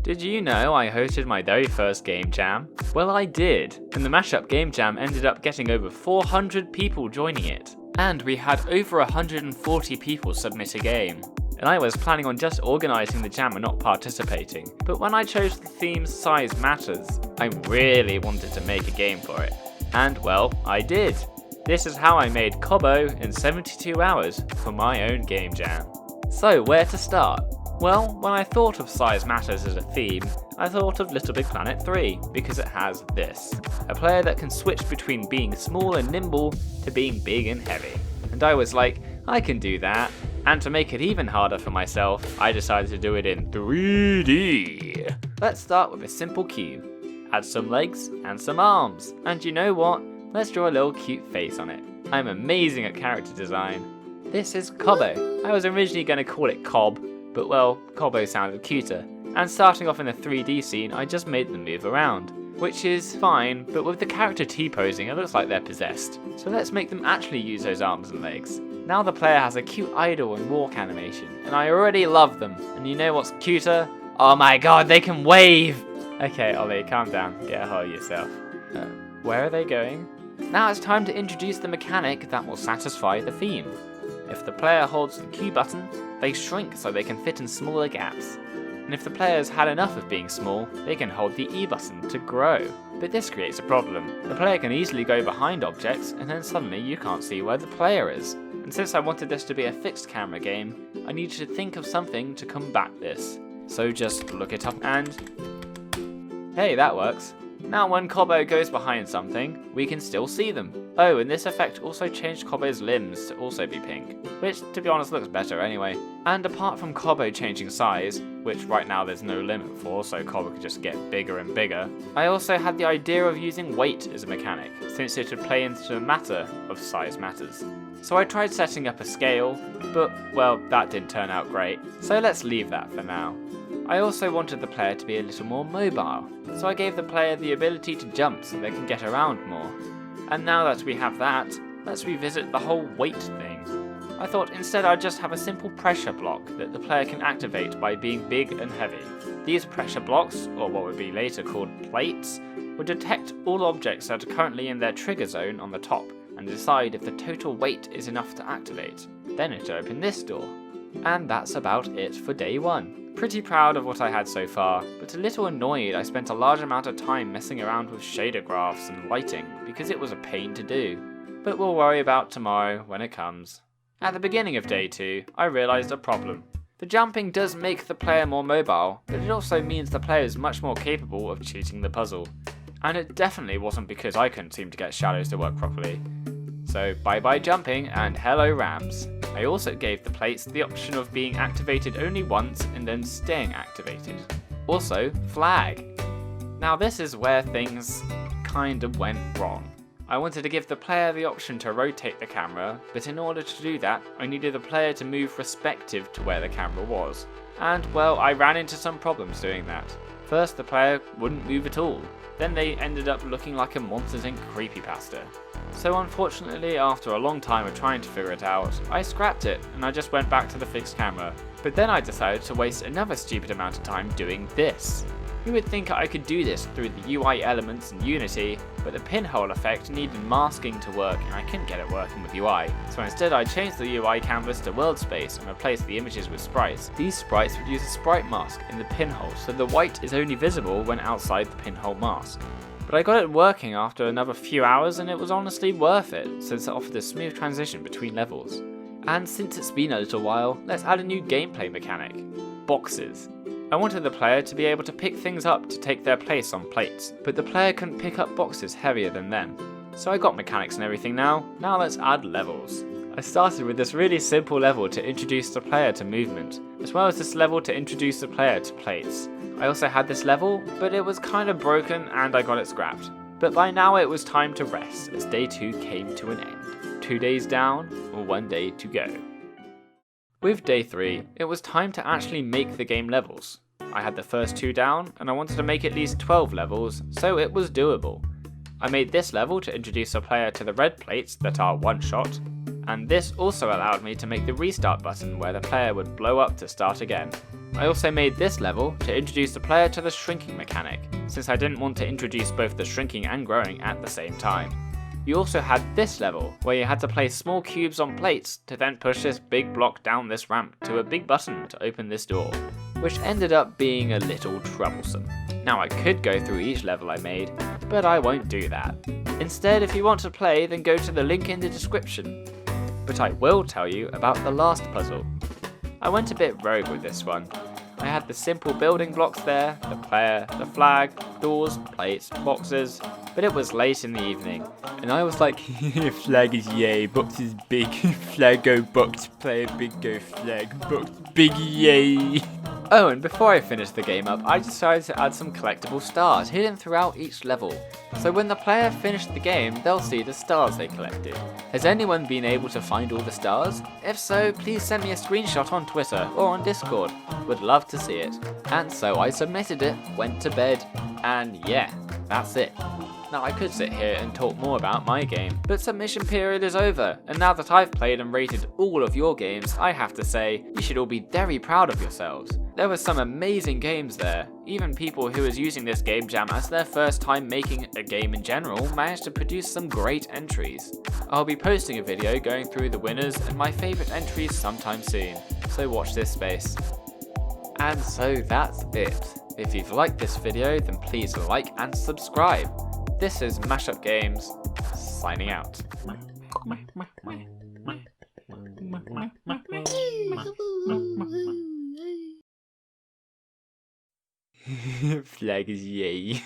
Did you know I hosted my very first game jam? Well, I did, and the MashUp Game Jam ended up getting over 400 people joining it. And we had over 140 people submit a game. And I was planning on just organising the jam and not participating, but when I chose the theme Size Matters, I really wanted to make a game for it. And well, I did. This is how I made Cobo in 72 hours for my own game jam. So where to start? Well, when I thought of Size Matters as a theme, I thought of Little Big Planet 3, because it has this. A player that can switch between being small and nimble to being big and heavy. And I was like, I can do that. And to make it even harder for myself, I decided to do it in 3D. Let's start with a simple cube. Add some legs and some arms. And you know what? Let's draw a little cute face on it. I'm amazing at character design. This is Cobo. I was originally going to call it Cob, but well, Cobo sounded cuter. And starting off in the 3D scene, I just made them move around. Which is fine, but with the character T-posing, it looks like they're possessed. So let's make them actually use those arms and legs. Now the player has a cute idle and walk animation, and I already love them. And you know what's cuter? Oh my god, they can wave! Okay, Ollie, calm down. Get a hold of yourself. Where are they going? Now it's time to introduce the mechanic that will satisfy the theme. If the player holds the Q button, they shrink so they can fit in smaller gaps. And if the player's had enough of being small, they can hold the E button to grow. But this creates a problem. The player can easily go behind objects, and then suddenly you can't see where the player is. And since I wanted this to be a fixed camera game, I needed to think of something to combat this. So just look it up and... hey, that works. Now when Cobo goes behind something, we can still see them. Oh, and this effect also changed Cobo's limbs to also be pink, which to be honest looks better anyway. And apart from Cobo changing size, which right now there's no limit for, so Cobo could just get bigger and bigger, I also had the idea of using weight as a mechanic, since it would play into the matter of Size Matters. So I tried setting up a scale, but well, that didn't turn out great, so let's leave that for now. I also wanted the player to be a little more mobile, so I gave the player the ability to jump so they can get around more. And now that we have that, let's revisit the whole weight thing. I thought instead I'd just have a simple pressure block that the player can activate by being big and heavy. These pressure blocks, or what would be later called plates, would detect all objects that are currently in their trigger zone on the top and decide if the total weight is enough to activate. Then it would open this door. And that's about it for day 1. Pretty proud of what I had so far, but a little annoyed I spent a large amount of time messing around with shader graphs and lighting because it was a pain to do. But we'll worry about tomorrow when it comes. At the beginning of day 2, I realised a problem. The jumping does make the player more mobile, but it also means the player is much more capable of cheating the puzzle. And it definitely wasn't because I couldn't seem to get shadows to work properly. So bye bye jumping and hello ramps. I also gave the plates the option of being activated only once and then staying activated. Also, flag. Now this is where things kind of went wrong. I wanted to give the player the option to rotate the camera, but in order to do that, I needed the player to move respective to where the camera was. And well, I ran into some problems doing that. First, the player wouldn't move at all. Then they ended up looking like a Monsters Inc. creepypasta. So unfortunately, after a long time of trying to figure it out, I scrapped it and I just went back to the fixed camera. But then I decided to waste another stupid amount of time doing this. You would think I could do this through the UI elements in Unity, but the pinhole effect needed masking to work and I couldn't get it working with UI. So instead I changed the UI canvas to world space and replaced the images with sprites. These sprites would use a sprite mask in the pinhole, so the white is only visible when outside the pinhole mask. But I got it working after another few hours and it was honestly worth it, since it offered a smooth transition between levels. And since it's been a little while, let's add a new gameplay mechanic: boxes. I wanted the player to be able to pick things up to take their place on plates, but the player couldn't pick up boxes heavier than them. So I got mechanics and everything now let's add levels. I started with this really simple level to introduce the player to movement, as well as this level to introduce the player to plates. I also had this level, but it was kind of broken and I got it scrapped. But by now it was time to rest, as day 2 came to an end. 2 days down, or 1 day to go. With day 3, it was time to actually make the game levels. I had the first 2 down, and I wanted to make at least 12 levels, so it was doable. I made this level to introduce a player to the red plates that are one shot, and this also allowed me to make the restart button where the player would blow up to start again. I also made this level to introduce the player to the shrinking mechanic, since I didn't want to introduce both the shrinking and growing at the same time. You also had this level, where you had to place small cubes on plates to then push this big block down this ramp to a big button to open this door, which ended up being a little troublesome. Now I could go through each level I made, but I won't do that. Instead, if you want to play, then go to the link in the description. But I will tell you about the last puzzle. I went a bit rogue with this one. I had the simple building blocks there, the player, the flag, doors, plates, boxes, but it was late in the evening, and I was like, flag is yay, box is big, flag go box, player big go flag, box big yay. Oh, and before I finished the game up, I decided to add some collectible stars hidden throughout each level. So when the player finished the game, they'll see the stars they collected. Has anyone been able to find all the stars? If so, please send me a screenshot on Twitter or on Discord. Would love to see it. And so I submitted it, went to bed, and yeah, that's it. Now I could sit here and talk more about my game, but submission period is over, and now that I've played and rated all of your games, I have to say, you should all be very proud of yourselves. There were some amazing games there. Even people who was using this game jam as their first time making a game in general managed to produce some great entries. I'll be posting a video going through the winners and my favourite entries sometime soon, so watch this space. And so that's it. If you've liked this video, then please like and subscribe. This is MashUp Games, signing out. Flag is yay.